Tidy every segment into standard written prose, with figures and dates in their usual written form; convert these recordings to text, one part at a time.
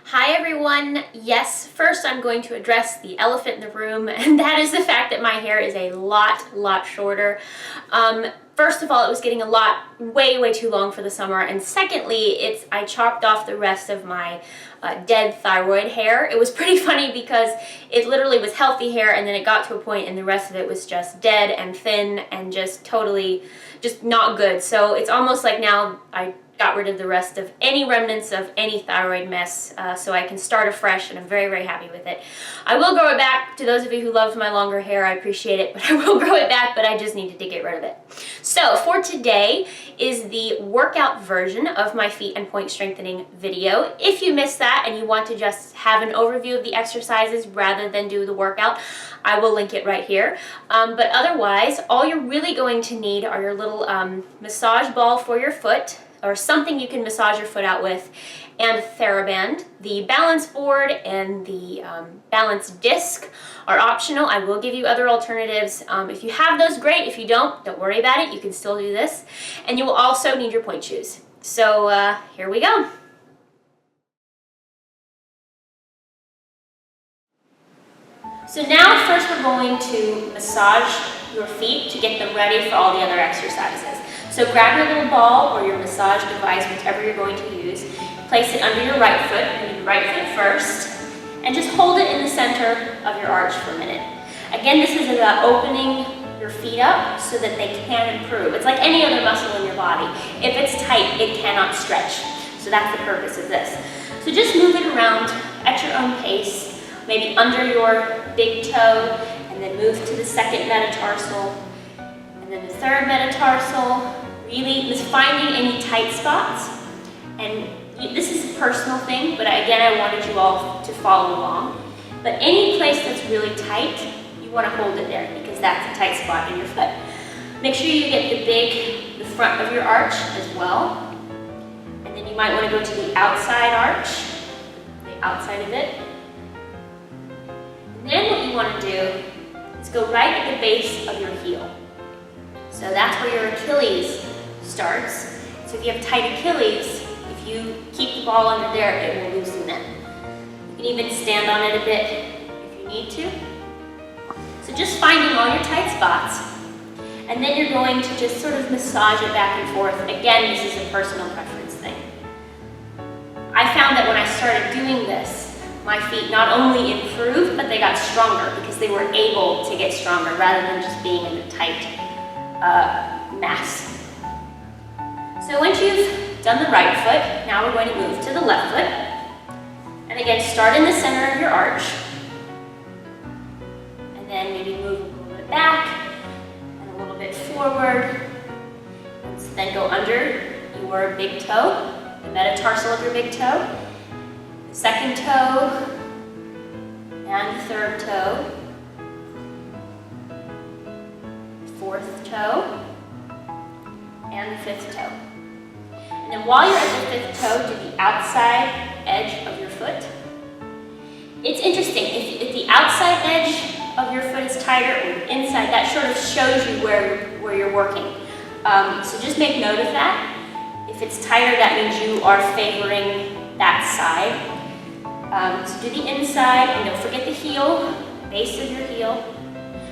Hi everyone. Yes, first I'm going to address the elephant in the room, and that is the fact that my hair is a lot shorter. First of all, it was getting way too long for the summer, and secondly, I chopped off the rest of my dead thyroid hair. It was pretty funny because it literally was healthy hair, and then it got to a point and the rest of it was just dead and thin and just totally not good. So it's almost like now I got rid of the rest of any remnants of any thyroid mess, so I can start afresh, and I'm very happy with it. I will grow it back. To those of you who love my longer hair, I appreciate it, but I will grow it back, but I just needed to get rid of it. So for today is the workout version of my feet and point strengthening video. If you missed that and you want to just have an overview of the exercises rather than do the workout, I will link it right here. But otherwise, all you're really going to need are your little massage ball for your foot, or something you can massage your foot out with, and a Theraband. The balance board and the balance disc are optional. I will give you other alternatives. If you have those, great. If you don't worry about it. You can still do this. And you will also need your pointe shoes. So here we go. So now first we're going to massage your feet to get them ready for all the other exercises. So grab your little ball or your massage device, whichever you're going to use, place it under your right foot, and your right foot first, and just hold it in the center of your arch for a minute. Again, this is about opening your feet up so that they can improve. It's like any other muscle in your body. If it's tight, it cannot stretch. So that's the purpose of this. So just move it around at your own pace, maybe under your big toe, and then move to the second metatarsal, and then the third metatarsal. Really just finding any tight spots, and this is a personal thing, but again, I wanted you all to follow along. But any place that's really tight, you want to hold it there because that's a tight spot in your foot. Make sure you get the front of your arch as well, and then you might want to go to the outside arch, the outside of it. And then what you want to do is go right at the base of your heel. So that's where your Achilles starts. So if you have tight Achilles, if you keep the ball under there, it will loosen it. You can even stand on it a bit if you need to. So just finding all your tight spots, and then you're going to just sort of massage it back and forth. Again, this is a personal preference thing. I found that when I started doing this, my feet not only improved, but they got stronger because they were able to get stronger rather than just being in a tight mass. So once you've done the right foot, now we're going to move to the left foot. And again, start in the center of your arch. And then maybe move a little bit back and a little bit forward. And then go under your big toe, the metatarsal of your big toe, the second toe, and the third toe, fourth toe, and the fifth toe. And then while you're at the fifth toe, to the outside edge of your foot. It's interesting, if the outside edge of your foot is tighter or inside, that sort of shows you where you're working. So just make note of that. If it's tighter, that means you are favoring that side. So do the inside, and don't forget the heel, base of your heel.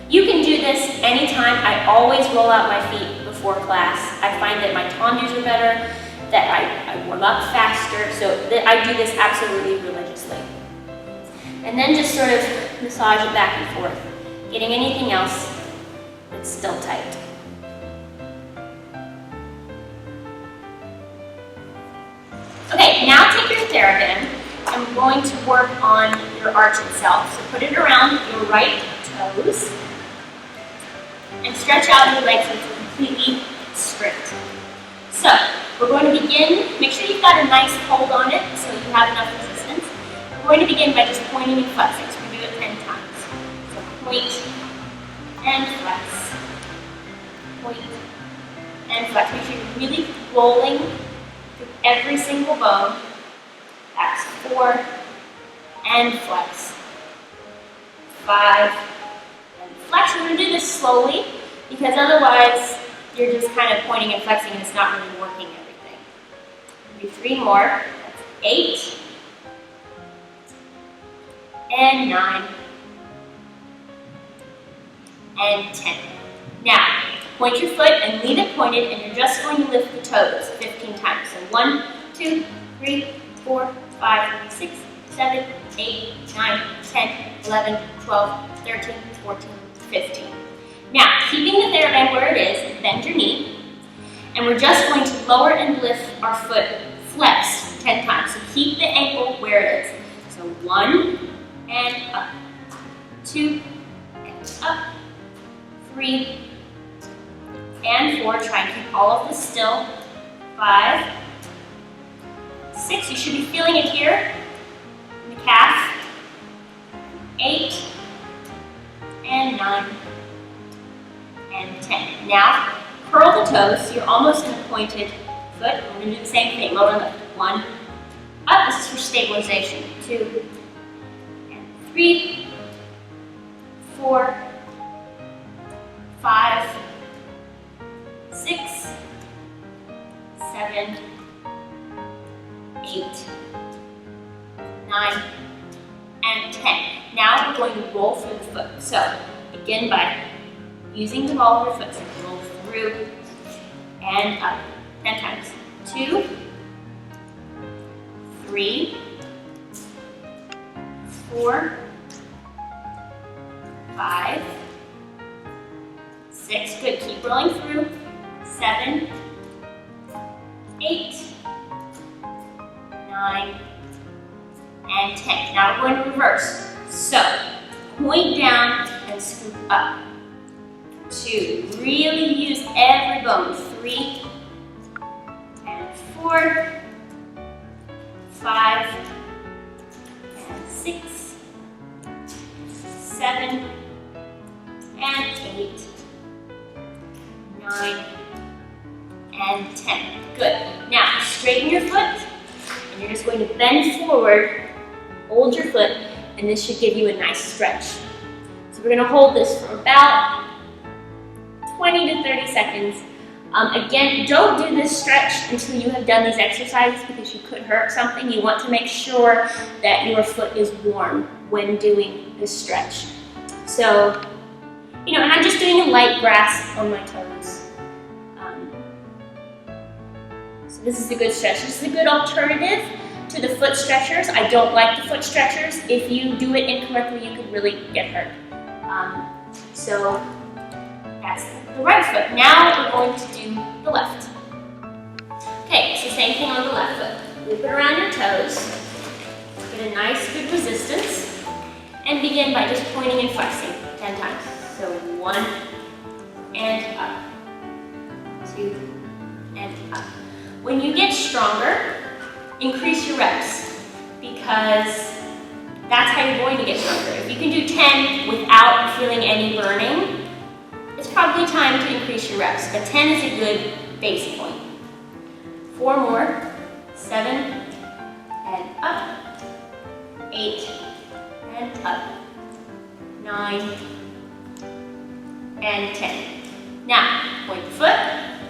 You can do this anytime. I always roll out my feet before class. I find that my tendus are better, that I warm up faster, so I do this absolutely religiously. And then just sort of massage it back and forth, getting anything else that's still tight. Okay, now take your Theraband, and we're going to work on your arch itself. So put it around your right toes, and stretch out your legs until completely straight. So, we're going to begin, make sure you've got a nice hold on it so you have enough resistance. We're going to begin by just pointing and flexing, so we do it 10 times. So point and flex, point and flex. Make sure you're really rolling through every single bone. That's 4 and flex, 5 and flex. We're going to do this slowly because otherwise you're just kind of pointing and flexing and it's not really working everything. Do 3 more. That's 8 and 9, and 10. Now, point your foot and leave it pointed, and you're just going to lift the toes 15 times. So 1, 2, 3, 4, 5, 6, 7, 8, 9, 10, 11, 12, 13, 14, 15. Now, keeping the Theraband where it is, bend your knee, and we're just going to lower and lift our foot flexed 10 times. So keep the ankle where it is. So 1 and up, 2 and up, 3 and 4. Try and keep all of this still. 5, 6. You should be feeling it here in the calf. 8 and 9 and 10. Now, curl the toes so you're almost in a pointed foot. We're going to do the same thing. Lower and lift. 1, up. This is for stabilization. 2 and 3, 4, 5, 6, 7, 8, 9, and 10. Now we're going to roll through the foot. So begin by using the ball of your foot. So roll through and up 10 times. 2, 3, 4, 5, 6. Good. Keep rolling through. 7, 8, 9, and 10. Now we're going to reverse. So point down and scoop up. 2. Really use every bone. 3 and 4, 5 and 6, 7 and 8, 9 and 10. Good. Now straighten your foot, and you're just going to bend forward, hold your foot, and this should give you a nice stretch. So we're going to hold this for about 20 to 30 seconds. Again, don't do this stretch until you have done these exercises because you could hurt something. You want to make sure that your foot is warm when doing this stretch. So, and I'm just doing a light grasp on my toes. So this is a good stretch. This is a good alternative to the foot stretchers. I don't like the foot stretchers. If you do it incorrectly, you could really get hurt. So that's the right foot. Now we're going to do the left. Okay, so same thing on the left foot. Loop it around your toes. Get a nice, good resistance. And begin by just pointing and flexing 10 times. So 1 and up. 2 and up. When you get stronger, increase your reps because that's how you're going to get stronger. If you can do 10 without feeling any burning, it's probably time to increase your reps, but 10 is a good base point. 4 more, 7 and up, 8 and up, 9 and 10. Now, point the foot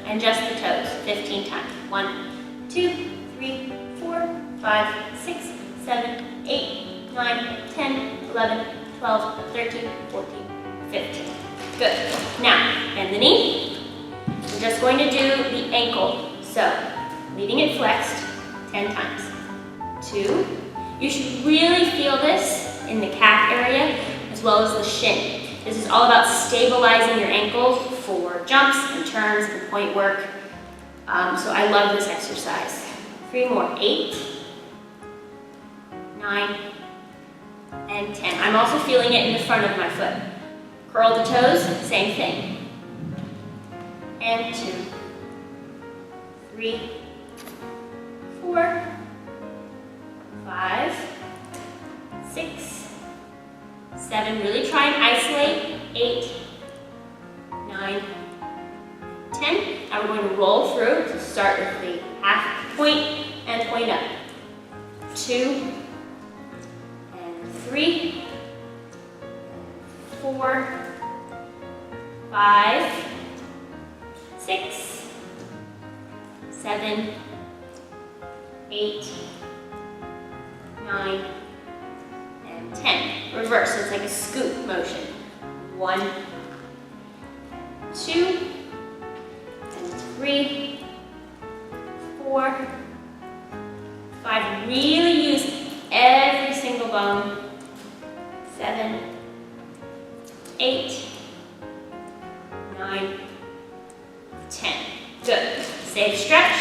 and just the toes 15 times. 1, 2, 3, 4, 5, 6, 7, 8, 9, 10, 11, 12, 13, 14, 15. Good. Now, bend the knee. We're just going to do the ankle. So, leaving it flexed 10 times. 2. You should really feel this in the calf area as well as the shin. This is all about stabilizing your ankles for jumps and turns and point work. So I love this exercise. 3 more. 8, 9, and 10. I'm also feeling it in the front of my foot. Curl the toes, same thing. And 2, 3, 4, 5, 6, 7. Really try and isolate. 8, 9, 10. Now we're going to roll through. So start with the half point and point up. 2 and 3, 4, 5, 6, 7, 8, 9, and 10. Reverse, so it's like a scoop motion. 1, 2, and 3, 4, 5. Really use every single bone. 7, 8, 9, 10. Good. Safe stretch.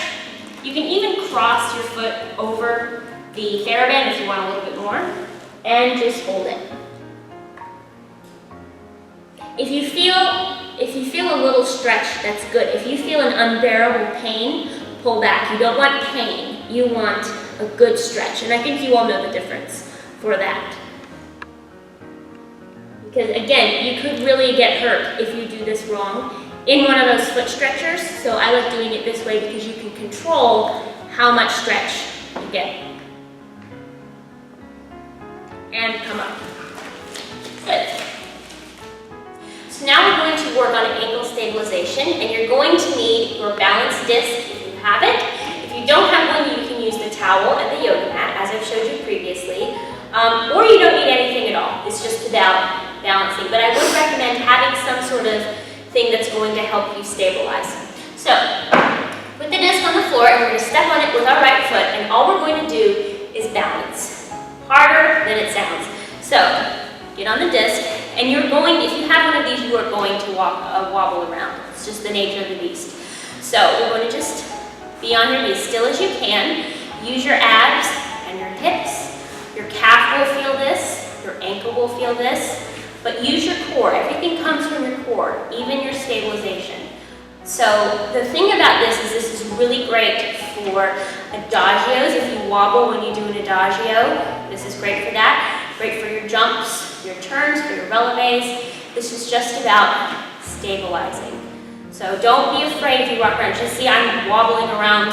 You can even cross your foot over the Theraband if you want a little bit more, and just hold it. If you feel a little stretch, that's good. If you feel an unbearable pain, pull back. You don't want pain. You want a good stretch, and I think you all know the difference for that. Because again, you could really get hurt if you do this wrong in one of those foot stretchers. So I like doing it this way because you can control how much stretch you get. And come up. Good. So now we're going to work on ankle stabilization, and you're going to need your balance disc if you have it. If you don't have one, you can use the towel and the yoga mat, as I've showed you previously. Or you don't need anything at all. It's just about balancing. But I would recommend having some sort of thing that's going to help you stabilize. So, put the disc on the floor, and we're going to step on it with our right foot, and all we're going to do is balance. Harder than it sounds. So, get on the disc, and you're going, if you have one of these, you are going to wobble around. It's just the nature of the beast. So, we're going to just be on your knees, still as you can. Use your abs and your hips. Your calf will feel this, your ankle will feel this, but use your core. Everything comes from your core, even your stabilization. So the thing about this is really great for adagios. If you wobble when you do an adagio, this is great for that. Great for your jumps, your turns, for your relevés. This is just about stabilizing. So don't be afraid if you walk around. Just see I'm wobbling around.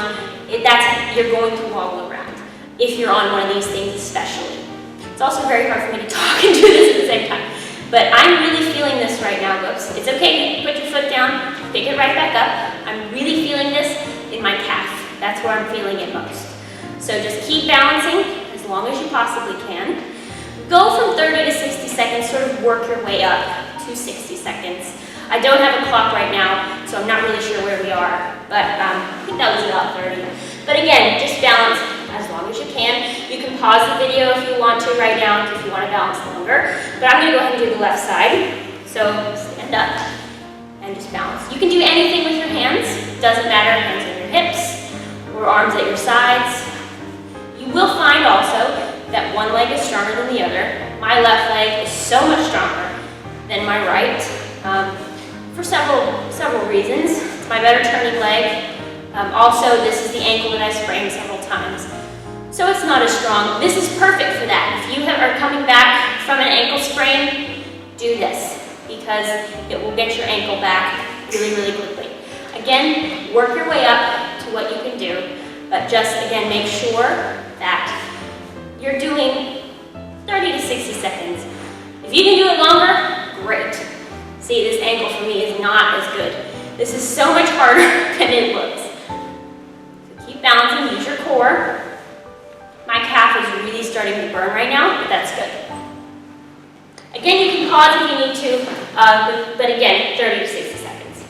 You're going to wobble around if you're on one of these things especially. It's also very hard for me to talk and do this at the same time. But I'm really feeling this right now, whoops. It's okay, put your foot down, pick it right back up. I'm really feeling this in my calf. That's where I'm feeling it most. So just keep balancing as long as you possibly can. Go from 30 to 60 seconds, sort of work your way up to 60 seconds. I don't have a clock right now, so I'm not really sure where we are, but I think that was about 30. But again, just balance as long as you can. You can pause the video if you want to right now, if you want to balance longer. But I'm going to go ahead and do the left side. So stand up and just balance. You can do anything with your hands. Doesn't matter, hands on your hips or arms at your sides. You will find also that one leg is stronger than the other. My left leg is so much stronger than my right for several reasons. It's my better turning leg. Also, this is the ankle that I sprained several times. So it's not as strong. This is perfect for that. If you are coming back from an ankle sprain, do this because it will get your ankle back really, really quickly. Again, work your way up to what you can do, but just again, make sure that you're doing 30 to 60 seconds. If you can do it longer, great. See, this ankle for me is not as good. This is so much harder than it looks. So keep balancing, use your core. My calf is really starting to burn right now, but that's good. Again, you can pause if you need to, but again, 30 to 60 seconds.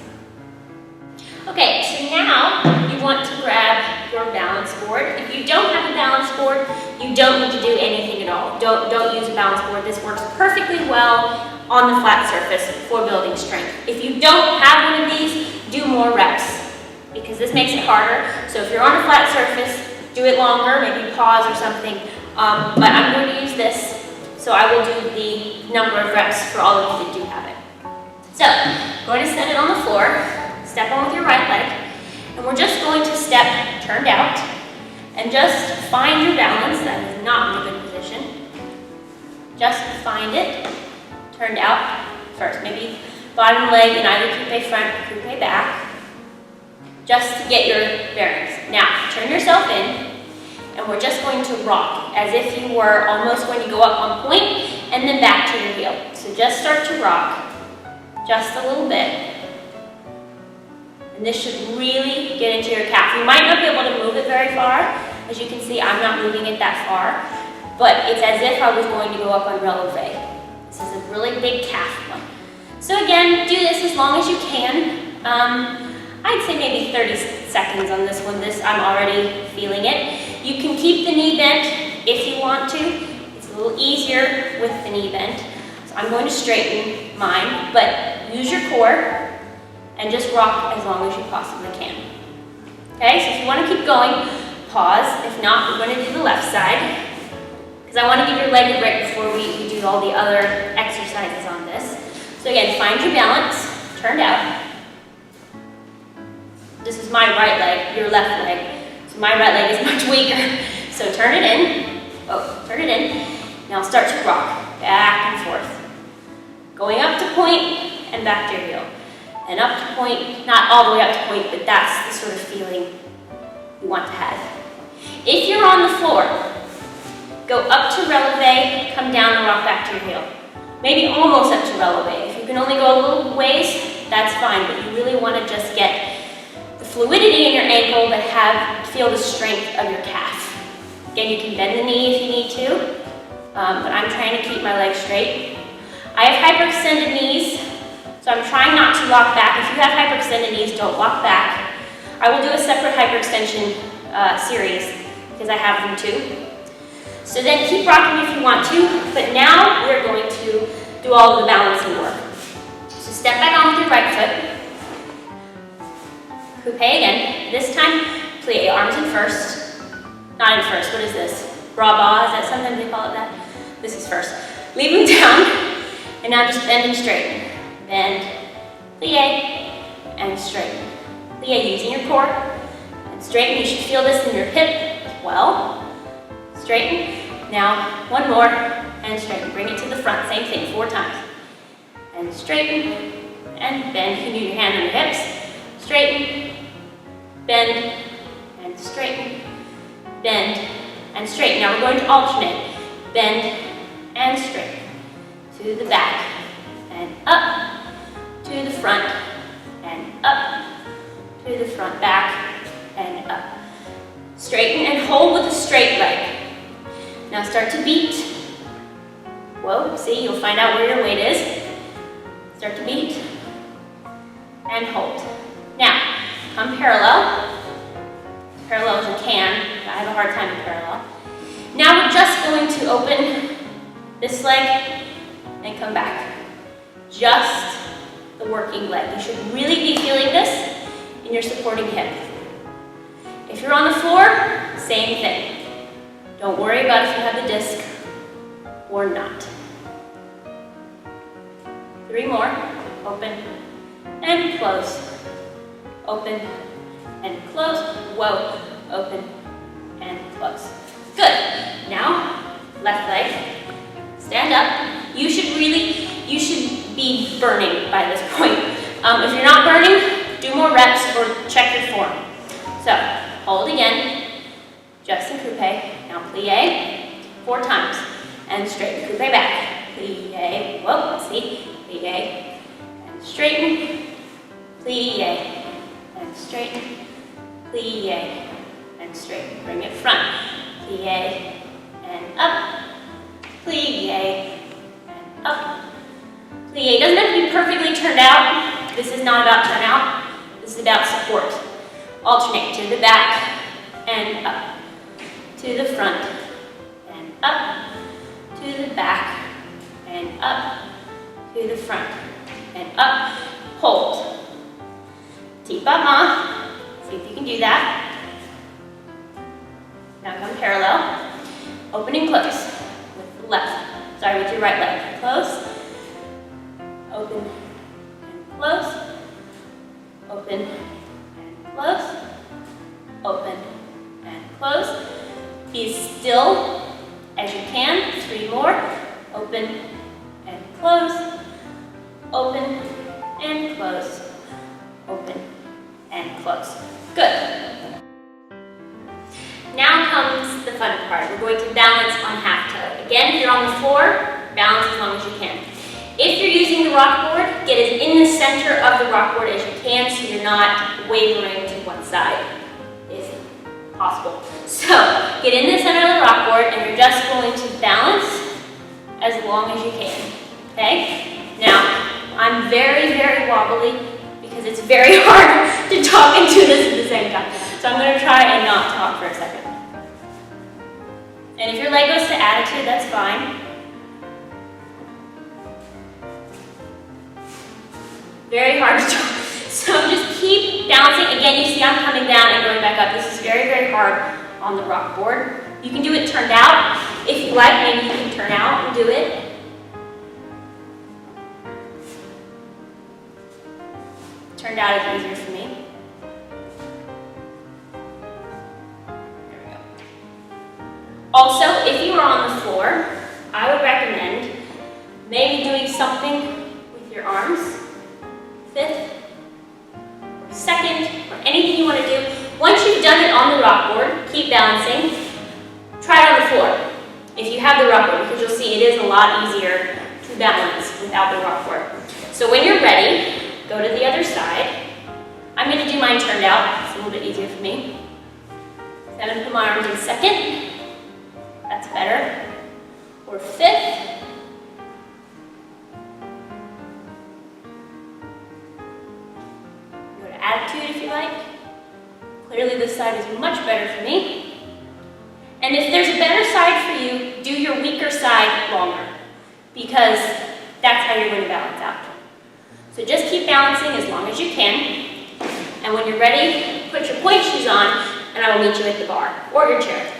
Okay, so now you want to grab your balance board. If you don't have a balance board, you don't need to do anything at all. Don't use a balance board. This works perfectly well on the flat surface for building strength. If you don't have one of these, do more reps because this makes it harder. So if you're on a flat surface, do it longer, maybe pause or something. But I'm going to use this, so I will do the number of reps for all of you that do have it. So, I'm going to set it on the floor, step on with your right leg, and we're just going to step turned out, and just find your balance. That is not in a good position. Just find it, turned out first. Maybe bottom leg in either coupe front or coupe back, just to get your bearings. Now, turn yourself in, and we're just going to rock as if you were almost going to go up on point and then back to your heel. So just start to rock just a little bit. And this should really get into your calf. You might not be able to move it very far. As you can see, I'm not moving it that far. but it's as if I was going to go up on releve. This is a really big calf one. So again, do this as long as you can. I'd say maybe 30 seconds on this one. I'm already feeling it. You can keep the knee bent if you want to. It's a little easier with the knee bent. So I'm going to straighten mine, but use your core and just rock as long as you possibly can. Okay, so if you want to keep going, pause. If not, we're going to do the left side, because I want to give your leg a break before we do all the other exercises on this. So again, find your balance, turned out. This is my right leg, your left leg. So my right leg is much weaker. So turn it in. Oh, turn it in. Now start to rock, back and forth. Going up to point and back to your heel. And up to point, not all the way up to point, but that's the sort of feeling you want to have. If you're on the floor, go up to releve, come down and rock back to your heel. Maybe almost up to releve. If you can only go a little ways, that's fine, but you really want to just get the fluidity in your ankle, but feel the strength of your calf. Again, you can bend the knee if you need to, but I'm trying to keep my legs straight. I have hyperextended knees, so I'm trying not to lock back. If you have hyperextended knees, don't lock back. I will do a separate hyperextension series, because I have them too. So then keep rocking if you want to, but now we're going to do all of the balancing work. So step back on with your right foot. Coupe again. This time, plie, arms in first. Not in first, what is this? Brava, is that sometimes they call it that? This is first. Leave them down, and now just bend and straighten. Bend, plie, and straighten. Plie using your core, and straighten. You should feel this in your hip as well. Straighten. Now, one more, and straighten. Bring it to the front, same thing, 4 times. And straighten, and bend. You can do your hand on your hips. Straighten, bend, and straighten, bend, and straighten. Now we're going to alternate. Bend, and straighten. To the back, and up, to the front, and up, to the front, back, and up. Straighten and hold with a straight leg. Now start to beat. Whoa, see, you'll find out where your weight is. Start to beat, and hold. Now, come parallel as you can. I have a hard time in parallel. Now we're just going to open this leg and come back. Just the working leg. You should really be feeling this in your supporting hip. If you're on the floor, same thing. Don't worry about if you have the disc or not. 3 more. Open and close. Open and close. Whoa. Open and close. Good. Now, left leg. Stand up. You should be burning by this point. If you're not burning, do more reps or check your form. So, hold again. Just in coupe. Now plie 4 times. And straighten. Coupe back. Plie. Whoa. See? Plie. And straighten. Plie. And straighten. Plie. And straighten. Bring it front. Plie. And up. Plie. And up. Plie. It doesn't have to be perfectly turned out. This is not about turn out. This is about support. Alternate to the back and up. To the front and up. To the back and up. To the front and up. Hold. Tipama. See if you can do that. Now come parallel. Open and close with the left. Sorry, with your right leg. Close. Open and close. Open and close. Open and close. Be as still as you can. 3 more. Open and close. Open and close. Open and close. Good. Now comes the fun part. We're going to balance on half toe. Again, if you're on the floor, balance as long as you can. If you're using the rock board, get as in the center of the rock board as you can so you're not wavering to one side. If possible. So, get in the center of the rock board and you're just going to long as you can, okay? Now, I'm very, very wobbly because it's very hard to talk and do this at the same time. So I'm gonna try and not talk for a second. And if your leg goes to attitude, that's fine. Very hard to talk. So just keep bouncing. Again, you see I'm coming down and going back up. This is very, very hard on the rock board. You can do it turned out. If you like, maybe you can turn out and do it. Turned out is easier for me. There we go. Also, if you are on the floor, I would recommend maybe doing something with your arms. Fifth, or second, or anything you want to do. Once you've done it on the rock board, keep balancing. Try it on the floor if you have the rock board, because you'll see it is a lot easier to balance without the rock board. So when you're ready, go to the other side. I'm going to do mine turned out. It's a little bit easier for me. So I'm going to put my arms in second. That's better. Or fifth. Go to attitude if you like. Clearly this side is much better for me. And if there's a better side for you, do your weaker side longer, because that's how you're going to balance out. So just keep balancing as long as you can. And when you're ready, put your pointe shoes on, and I will meet you at the bar or your chair.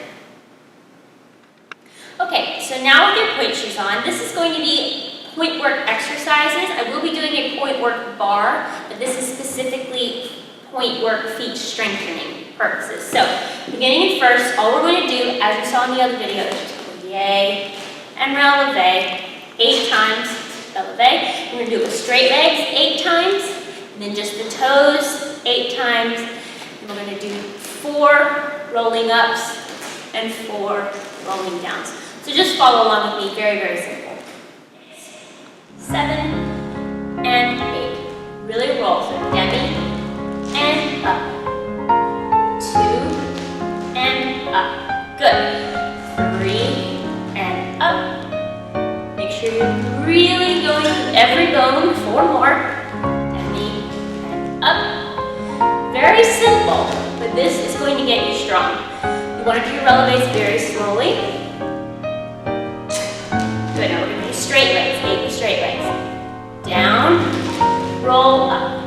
Okay, so now with your pointe shoes on, this is going to be pointe work exercises. I will be doing a pointe work bar, but this is specifically pointe work feet strengthening purposes. So, beginning at first, all we're going to do, as you saw in the other video, is just plie and releve 8 times, releve. We're going to do it with straight legs 8 times, and then just the toes 8 times, and we're going to do 4 rolling ups and 4 rolling downs. So just follow along with me, very, very simple. 7 and 8. Really roll, so demi and up. 2 and up. Good. 3 and up. Make sure you're really going through every bone. 4 more. Demi and up. Very simple, but this is going to get you strong. You want to do your relevés very slowly. Good. Now we're going to do straight legs. 8 with straight legs. Down, roll up.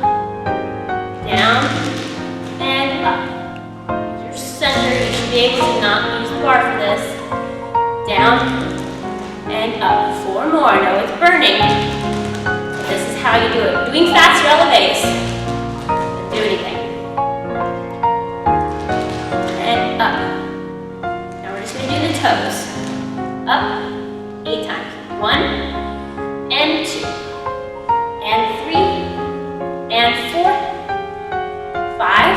Down and up. Center, you should be able to not use the bar for this. Down and up. 4 more. I know it's burning, but this is how you do it. Doing fast relevés. Don't do anything. And up. Now we're just going to do the toes. Up 8 times. 1 and 2 and 3 and 4, 5,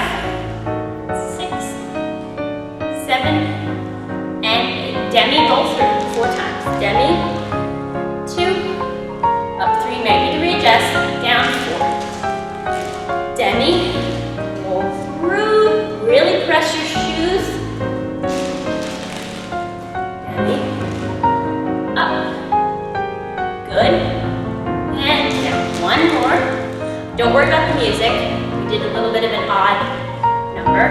7 and 8. Demi, roll through 4 times. Demi, 2, up 3, maybe to readjust, down 4. Demi, roll through, really press your shoes. Demi, up. Good. And down. 1 more. Don't worry about the music. We did a little bit of an odd number.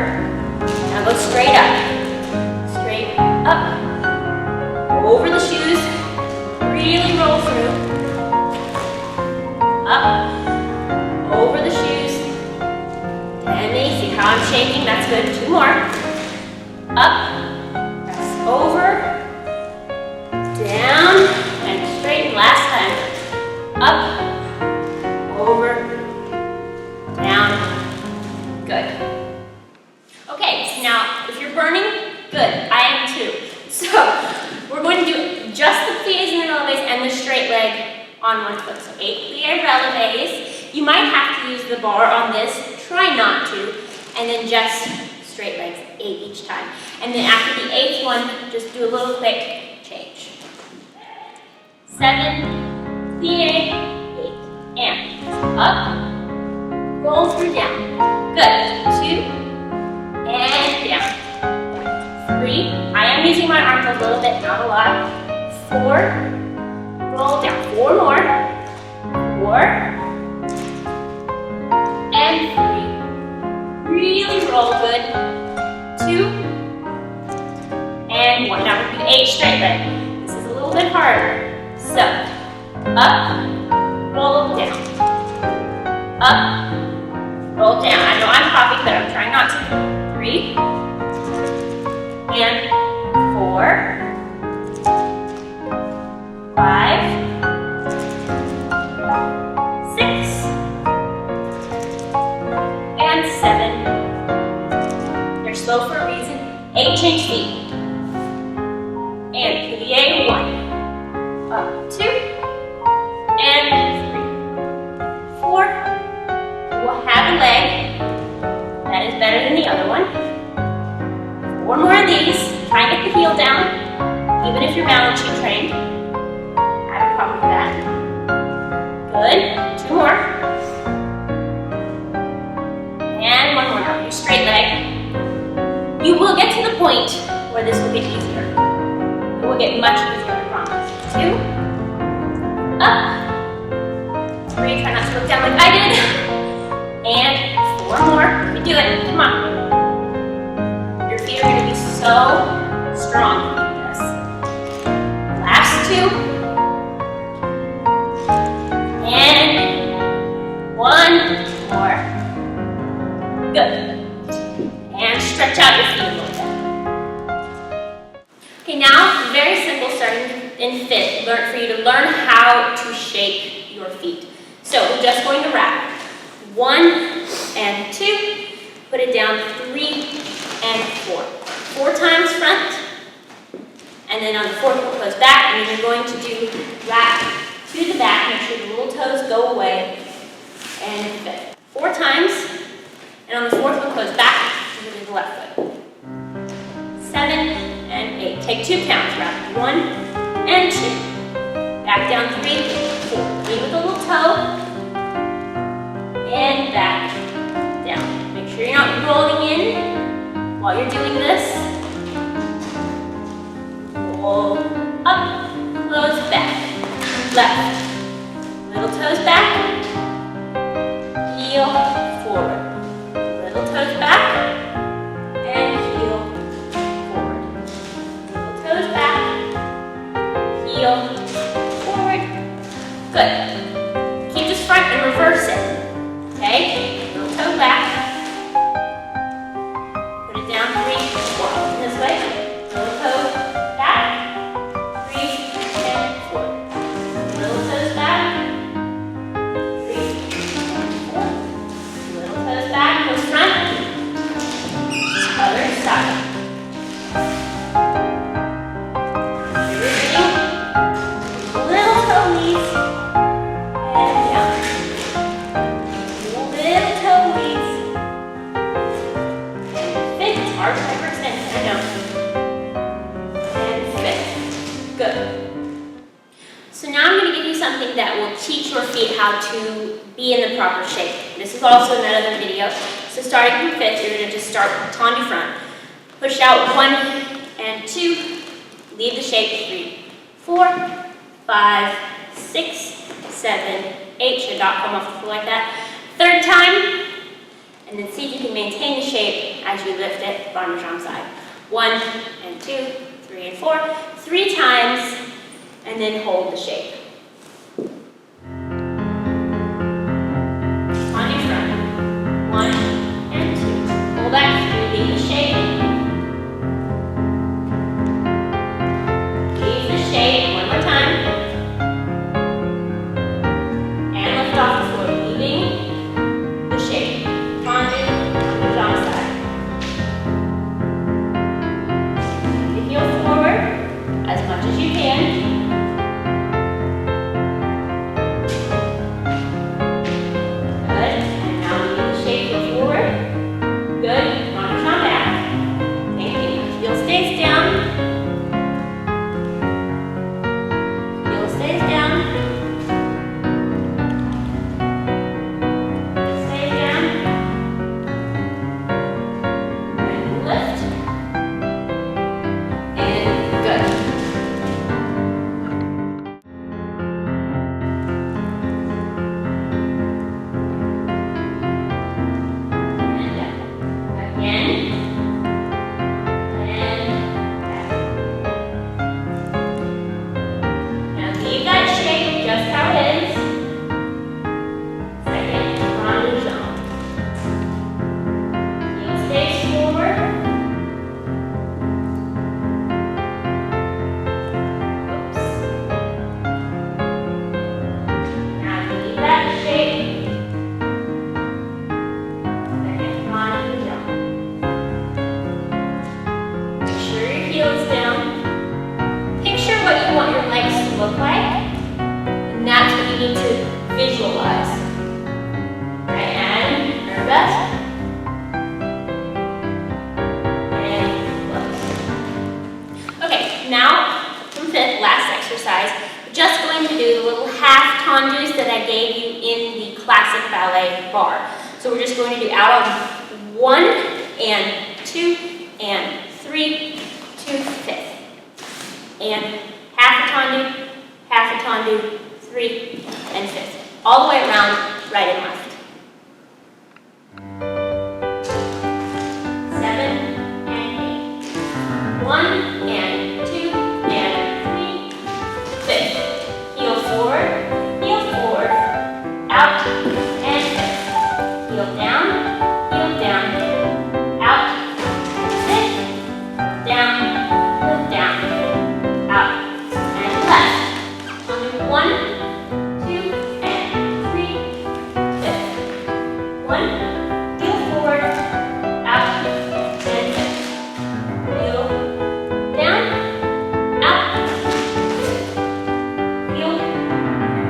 Now go straight up. Straight up. Over the shoes. Really roll through. Up. Over the shoes. Demi. See how I'm shaking? That's good. 2 more. Up. Press over. Down. And straight. Last time. Up. Over. Down. Good. Okay, now if you're burning, good. I am too. So we're going to do just the pliés and the relevés and the straight leg on one foot. So 8 plié relevés. You might have to use the bar on this. Try not to. And then just straight legs 8 each time. And then after the 8th one, just do a little quick change. 7 plié, 8, and up, roll through down. Good. 2. And down. 3. I am using my arms a little bit, not a lot. 4, roll down. 4 more. 4 and 3. Really roll, good. 2 and 1. Now we're going to do 8 straight leg. This is a little bit harder. So, up, roll down. Up, roll down. I know I'm popping, but I'm trying not to. 3 and 4, 5, 6, and 7. They're slow for a reason. 8 change feet. And 𝐂𝐫𝐴 1. Up, 2, and 3, 4. We'll have a leg that is better than the other one. 4 more of these. Try and get the heel down, even if you're balance sheet trained. I have a problem with that. Good. 2 more. And 1 more. Now, your straight leg. You will get to the point where this will get easier. It will get much easier, I promise. 2. Up. 3. Try not to look down like I did. And 4 more. You do it. Come on. Your feet are going to be so strong for this. Last 2. And 1 more. Good. And stretch out your feet a little bit. Okay, now very simple starting in fifth. For you to learn how to shake your feet. So we're just going to wrap. 1 and 2. Put it down. 3 and 4. 4 times front. And then on the 4th one goes back, and you're going to do wrap to the back. Make sure the little toes go away. And 5th. 4 times. And on the 4th one goes back to the left foot. 7 and 8. Take 2 counts. Wrap 1 and 2. Back down 3, 4. Lead with a little toe. And back down. Make sure you're not rolling in while you're doing this. Roll up, close back. Left. Little toes back. Heel forward. Little toes back. And heel forward. Little toes back. Heel forward. Good. Keep this front and reverse it. Okay? Little toe back. Put it down 3, 4. This way. Little toe back. 3 and 4. Little toes back. 3 and 4. Little toes back. Goes front. Other side. Reversing. Little toe knees. And down. Little toe knees. And 5th. Hard hyperextension, I know. And 5th. Good. So now I'm going to give you something that will teach your feet how to be in the proper shape. This is also another video. So starting from 5th, you're going to just start tendu front. Push out 1 and 2. Leave the shape 3, 4, 5, 6, 7, 8. Should not come off the floor like that. 3rd time. And then see if you can maintain the shape as you lift it on your side. 1 and 2, 3 and 4. 3 times. And then hold the shape. On your front. 1 and 2. Pull back, leave the shape. Leave the shape. 1 more time. And lift off the floor, leaving the shape. Tendu on the jump side. The heel forward as much as you can. visualize. Right, and reverse. And close. Okay, now from fifth, last exercise, we're just going to do the little half tendus that I gave you in the classic ballet bar. So we're just going to do out on 1 and 2 and 3 to fifth. And half a tendu, 3 and fifth. All the way around, right and left. 7 and 8. 1 and 2 and 3, fifth. Heel forward, out and fifth. Heel down, out, fifth, down, out, and left. On 1, 2, and 3, fifth. 1, heel forward, out, and fifth. Heel down, out, fifth. Heel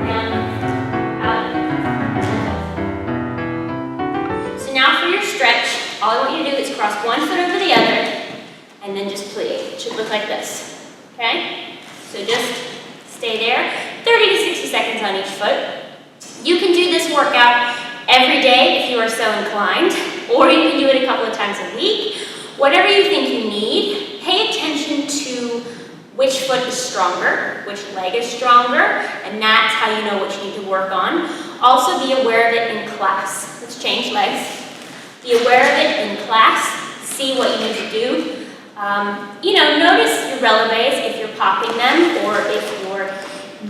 down, out, and fifth. So now for your stretch, all I want you to do is cross one foot over the other, and then just plie. It should look like this. Okay? So just stay there, 30 to 60 seconds on each foot. You can do this workout every day if you are so inclined, or you can do it a couple of times a week. Whatever you think you need, pay attention to which foot is stronger, which leg is stronger, and that's how you know what you need to work on. Also be aware of it in class. Let's change legs. Be aware of it in class, see what you need to do. Notice your relevés if you're popping them or if you're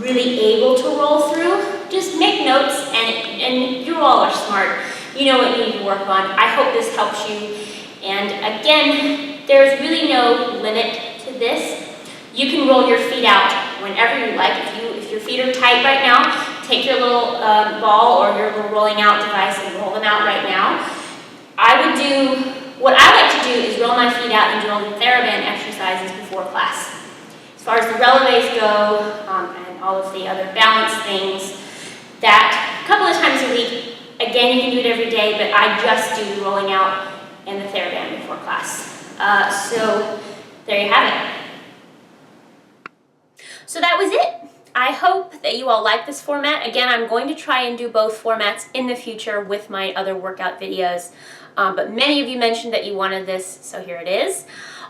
really able to roll through. Just make notes, and you all are smart. You know what you need to work on. I hope this helps you. And again, there's really no limit to this. You can roll your feet out whenever you like. If your feet are tight right now, take your little ball or your little rolling out device and roll them out right now. What I like to do is roll my feet out and do all the Theraband exercises before class. As far as the relevés go, and all of the other balance things, that a couple of times a week. Again, you can do it every day, but I just do the rolling out and the Theraband before class. So there you have it. So that was it. I hope that you all like this format. Again, I'm going to try and do both formats in the future with my other workout videos. But many of you mentioned that you wanted this, so here it is.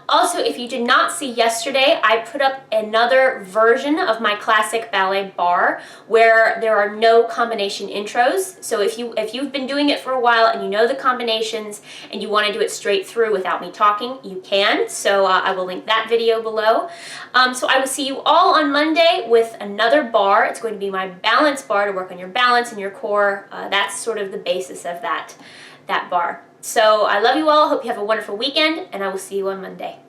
Also, if you did not see yesterday, I put up another version of my classic ballet bar where there are no combination intros. So if you've been doing it for a while and you know the combinations and you want to do it straight through without me talking, you can. So I will link that video below. So I will see you all on Monday with another bar. It's going to be my balance bar to work on your balance and your core. That's sort of the basis of that bar. So I love you all. Hope you have a wonderful weekend, and I will see you on Monday.